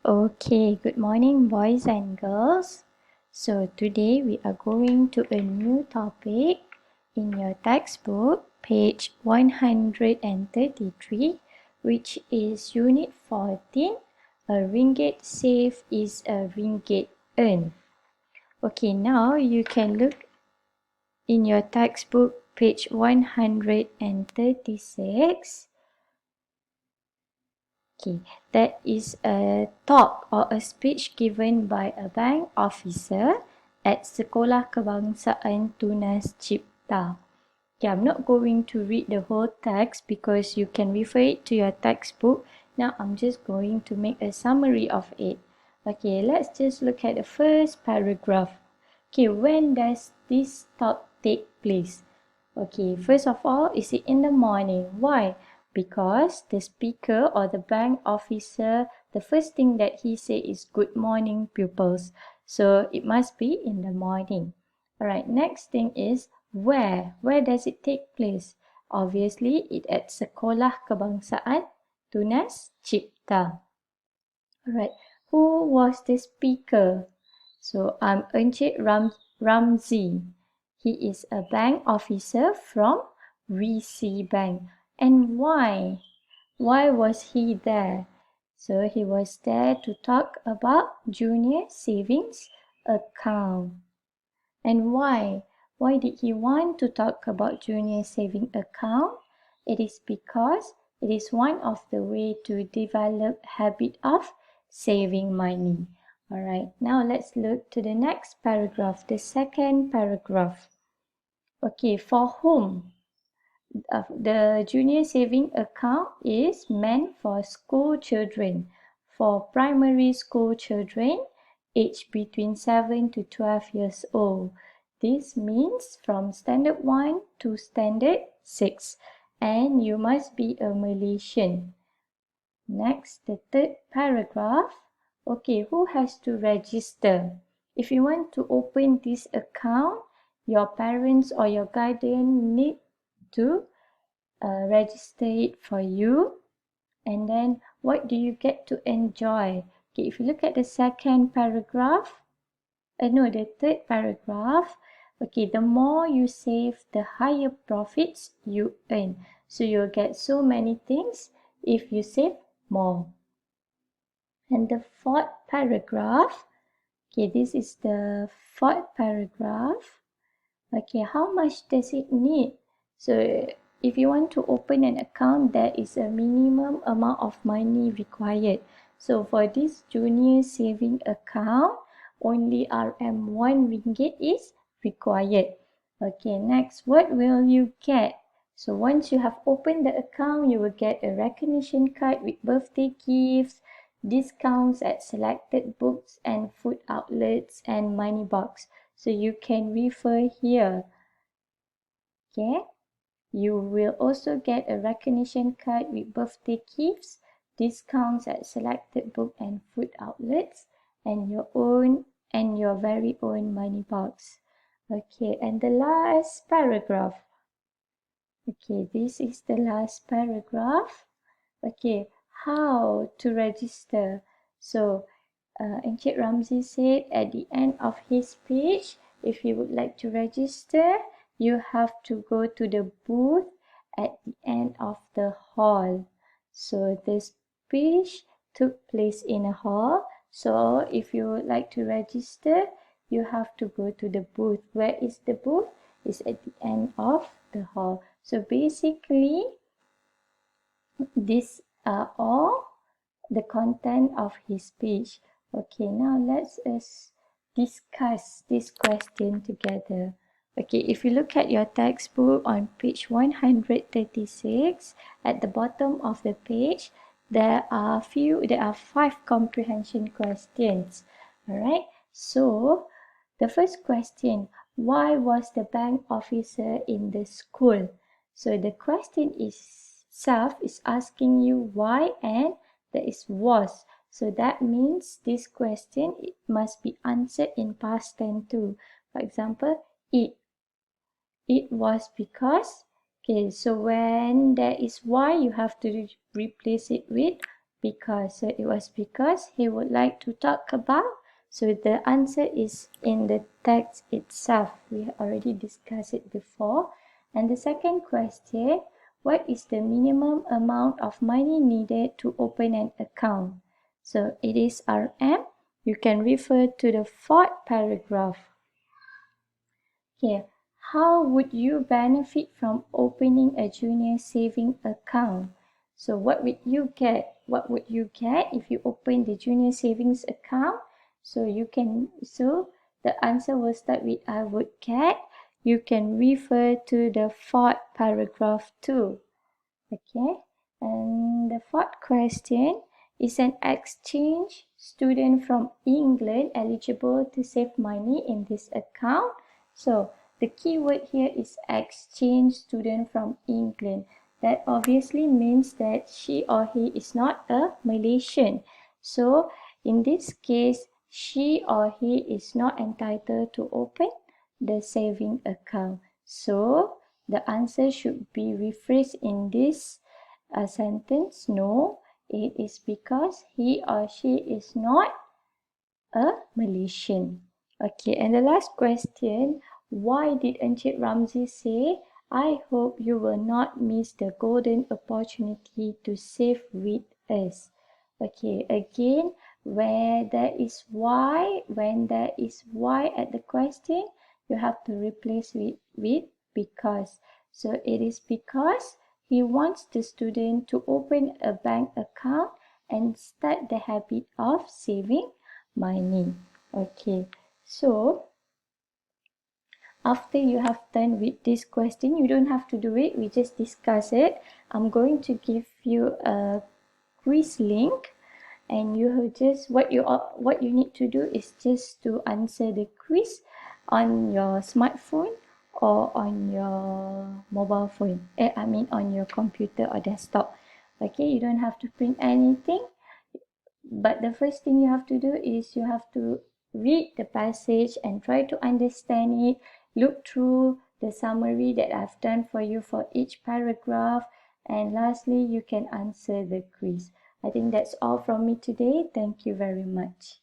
Okay, good morning, boys and girls. So, today we are going to a new topic in your textbook, page 133, which is Unit 14. A ringgit saved is a ringgit earned. Okay, now you can look in your textbook, page 136. Okay, that is a talk or a speech given by a bank officer at Sekolah Kebangsaan Tunas Cipta. Okay, I'm not going to read the whole text because you can refer it to your textbook. Now I'm just going to make a summary of it. Okay, let's just look at the first paragraph. Okay, when does this talk take place? Okay, first of all, is it in the morning? Why? Because the speaker or the bank officer, the first thing that he say is good morning pupils. So it must be in the morning. Alright, next thing is where? Where does it take place? Obviously, it at Sekolah Kebangsaan Tunas Cipta. Alright, who was the speaker? So I'm Encik Ramzi. He is a bank officer from Risi Bank. And why? Why was he there? So he was there to talk about junior savings account. And why? Why did he want to talk about junior saving account? It is because it is one of the way to develop habit of saving money. Alright, now let's look to the next paragraph, the second paragraph. Okay, for whom? The junior saving account is meant for school children. For primary school children, aged between 7 to 12 years old. This means from standard 1 to standard 6. And you must be a Malaysian. Next, the third paragraph. Okay, who has to register? If you want to open this account, your parents or your guardian need to register it for you. And then what do you get to enjoy? Okay, if you look at the second paragraph, the third paragraph, okay, the more you save, the higher profits you earn. So you'll get so many things if you save more. And the fourth paragraph, okay, this is the fourth paragraph. Okay, how much does it need? So if you want to open an account, there is a minimum amount of money required. So for this junior saving account, only RM1 ringgit is required. Okay, next, what will you get? So once you have opened the account, you will get a recognition card with birthday gifts, discounts at selected books and food outlets, and money box. So you can refer here. Okay. You will also get a recognition card with birthday gifts, discounts at selected book and food outlets, and your very own money box. Okay, and the last paragraph. Okay, this is the last paragraph. Okay, how to register? So, Encik Ramzi said at the end of his speech, if you would like to register, you have to go to the booth at the end of the hall. So the speech took place in a hall. So if you would like to register, you have to go to the booth. Where is the booth? It's at the end of the hall. So basically, these are all the content of his speech. Okay, now let's discuss this question together. Okay, if you look at your textbook on page 136, at the bottom of the page, there are 5 comprehension questions. Alright, so the first question, why was the bank officer in the school? So the question itself is asking you why, and there is was. So that means this question, it must be answered in past tense too. For example, it was because. Okay, so when there is why, you have to replace it with Because. So it was because he would like to talk about. So the answer is in the text itself. We already discussed it before. And the second question, what is the minimum amount of money needed to open an account? So it is RM. You can refer to the fourth paragraph. Here, how would you benefit from opening a junior saving account? So what would you get? What would you get if you open the junior savings account? So the answer will start with I would get. You can refer to the fourth paragraph too. Okay, and the fourth question, is an exchange student from England eligible to save money in this account? So the key word here is exchange student from England. That obviously means that she or he is not a Malaysian. So in this case, she or he is not entitled to open the saving account. So the answer should be rephrased in this sentence. No, it is because he or she is not a Malaysian. Okay, and the last question, why did Encik Ramzi say, I hope you will not miss the golden opportunity to save with us? Okay, again, when there is why at the question, you have to replace with because. So it is because he wants the student to open a bank account and start the habit of saving money. Okay, so after you have done with this question, you don't have to do it, we just discuss it. I'm going to give you a quiz link, and what you need to do is just to answer the quiz on your smartphone or on your mobile phone. On your computer or desktop. Okay, you don't have to print anything. But the first thing you have to do is you have to read the passage and try to understand it. Look through the summary that I've done for you for each paragraph. And lastly, you can answer the quiz. I think that's all from me today. Thank you very much.